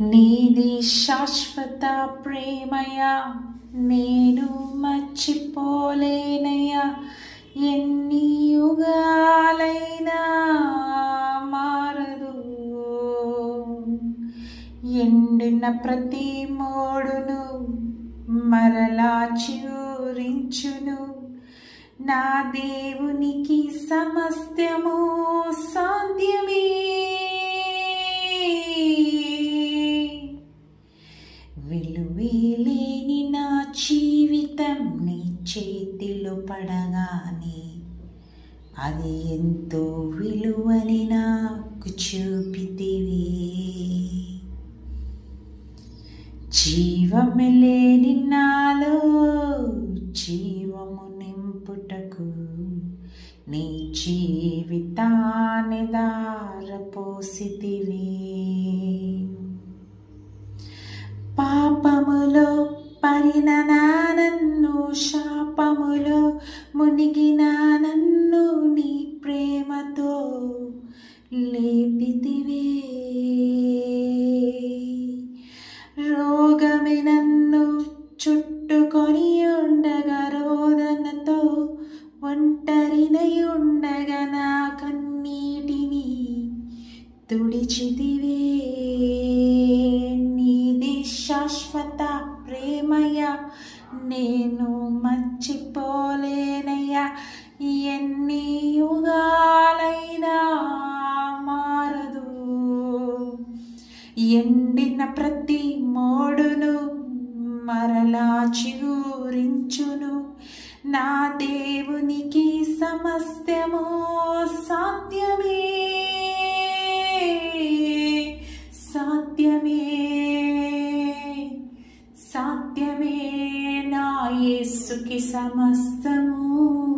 నీది శాశ్వత ప్రేమయా, నేను మర్చిపోలేనయ్యా. ఎన్ని యుగాలైనా మారదు. ఎండిన ప్రతి మోడును మరలా చిగురించును. నా దేవునికి సమస్తము సాధ్యమే. విలువేలేని నా జీవితం నీ చేతిలో పడగానే అది ఎంతో విలువని నాకు చూపితివి. జీవము లేని నాలో జీవము నింపుటకు నీ జీవితాన్ని ధారపోసితివి. పాపములో పడిన నన్ను, శాపములో మునిగిన నన్ను నీ ప్రేమతో లేపితివి. రోగమే నన్ను చుట్టుకొని ఉండగా, రోదనతో ఒంటరినై ఉండగా నా కన్నీటిని తుడిచితివే. నీది శాశ్వత ప్రేమయ్యా, నేను మర్చిపోలేనయ్యా. ఎన్ని యుగాలైనా మారదు. ఎండిన ప్రతి మోడును మరలా చిగురించును. నా దేవునికి సమస్తము సాధ్యమే. సాధ్యమే, సాధ్యమే, నా యేసుకి సమస్తము